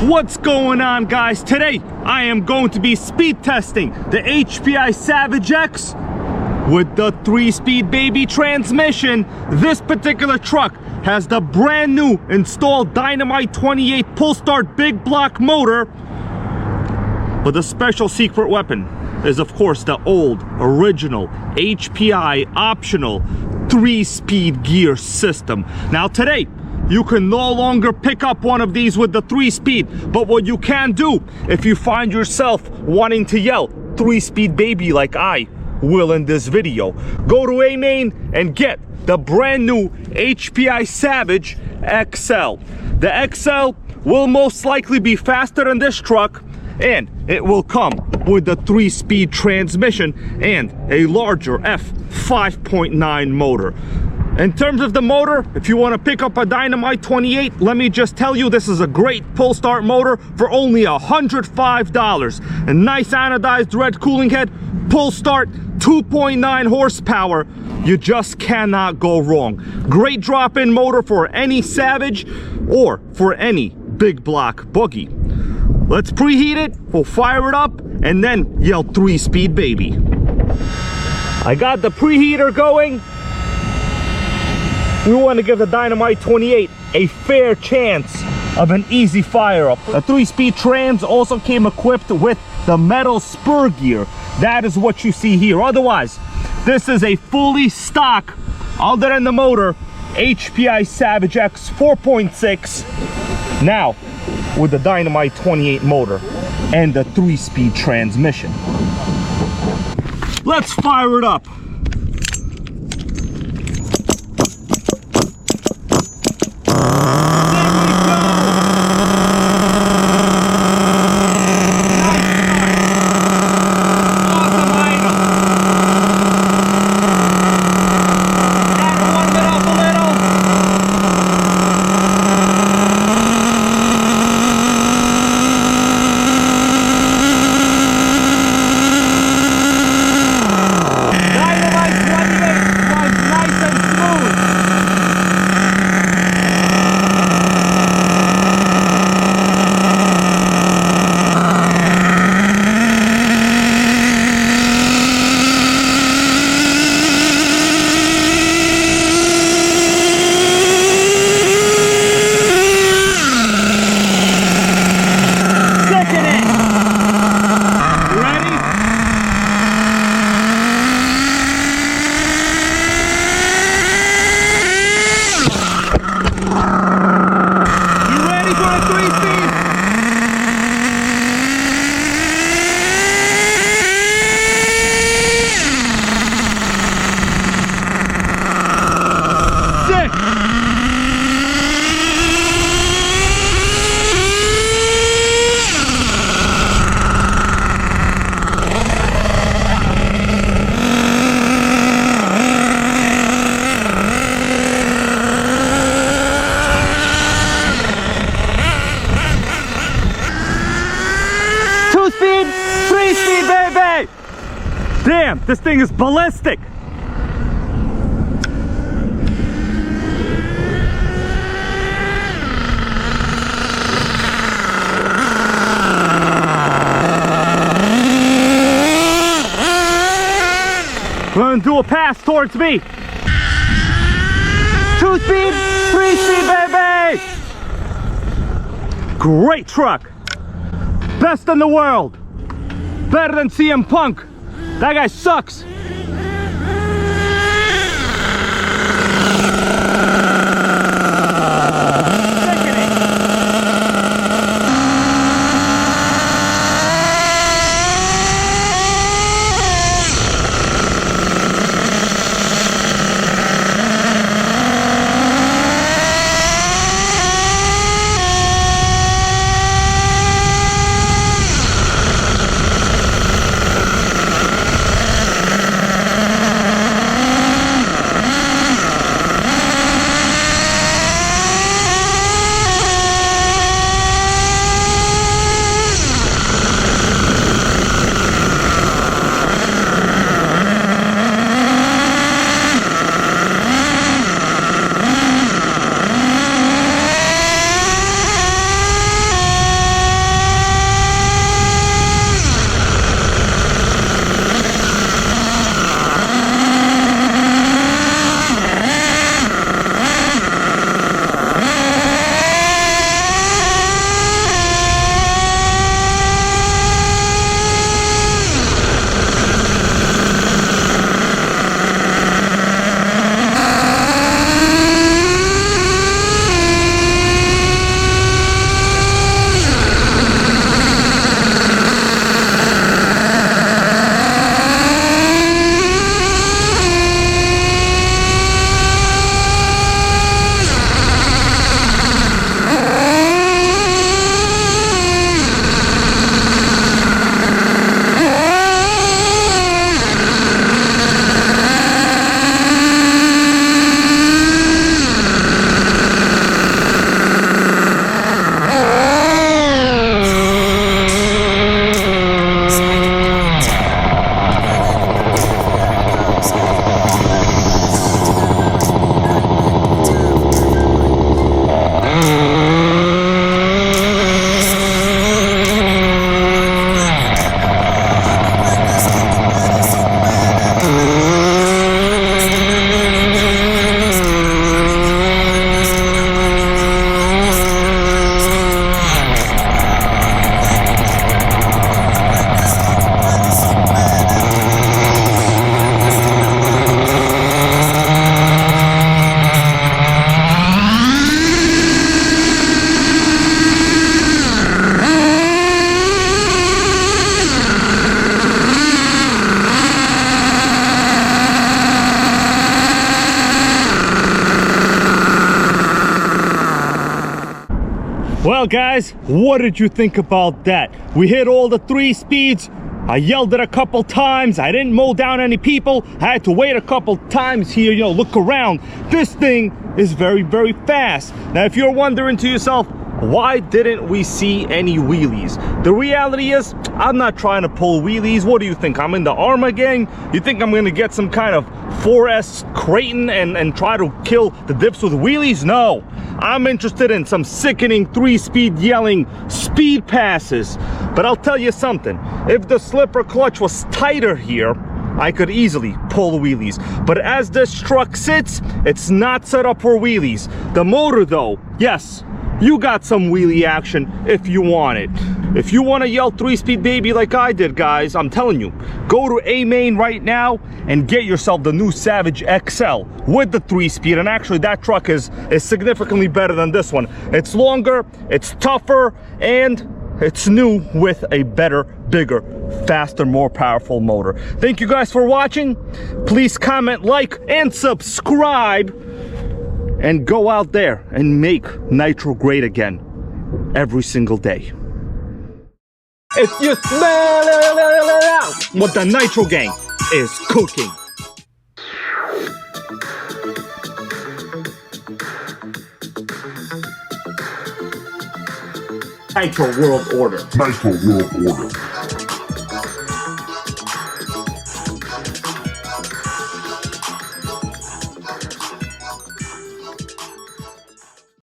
What's going on, guys? Today I am going to be speed testing the HPI Savage X with the 3-speed baby transmission. This particular truck has the brand new installed Dynamite 28 pull start big block motor, but the special secret weapon is of course the old original HPI optional 3-speed gear system. Now today you can no longer pick up one of these with the 3-speed, but what you can do if you find yourself wanting to yell 3-speed baby like I will in this video, go to A-Main and get the brand new HPI Savage XL. The XL will most likely be faster than this truck, and it will come with the 3-speed transmission and a larger F5.9 motor. In terms of the motor, if you want to pick up a Dynamite 28, let me just tell you, this is a great pull start motor for only $105. A nice anodized red cooling head, pull start, 2.9 horsepower. You just cannot go wrong. Great drop-in motor for any Savage or for any big block buggy. Let's preheat it, we'll fire it up, and then yell 3-speed baby. I got the preheater going. We want to give the Dynamite 28 a fair chance of an easy fire up. The 3-speed trans also came equipped with the metal spur gear. That is what you see here. Otherwise, this is a fully stock, other than the motor, HPI Savage X4.6. Now, with the Dynamite 28 motor and the 3-speed transmission. Let's fire it up. Damn, this thing is ballistic. We're gonna do a pass towards me. 2-speed, 3-speed, baby. Great truck. Best in the world. Better than CM Punk. That guy sucks. Well, guys, what did you think about that? We hit all the 3 speeds. I yelled it a couple times. I didn't mow down any people. I had to wait a couple times here, you know, look around. This thing is very, very fast. Now, if you're wondering to yourself, why didn't we see any wheelies? The reality is, I'm not trying to pull wheelies. What do you think? I'm in the Arma gang? You think I'm gonna get some kind of 4S Creighton and try to kill the dips with wheelies? No. I'm interested in some sickening 3-speed yelling speed passes. But I'll tell you something. If the slipper clutch was tighter here, I could easily pull wheelies. But as this truck sits, it's not set up for wheelies. The motor though, yes, you got some wheelie action if you want it. If you want to yell 3-speed baby like I did, guys, I'm telling you, go to A-Main right now and get yourself the new Savage XL with the 3-speed. And actually, that truck is significantly better than this one. It's longer, it's tougher, and it's new with a better, bigger, faster, more powerful motor. Thank you guys for watching. Please comment, like, and subscribe. And go out there and make Nitro great again every single day. If you smell what the Nitro gang is cooking. Nitro World Order. Nitro World Order.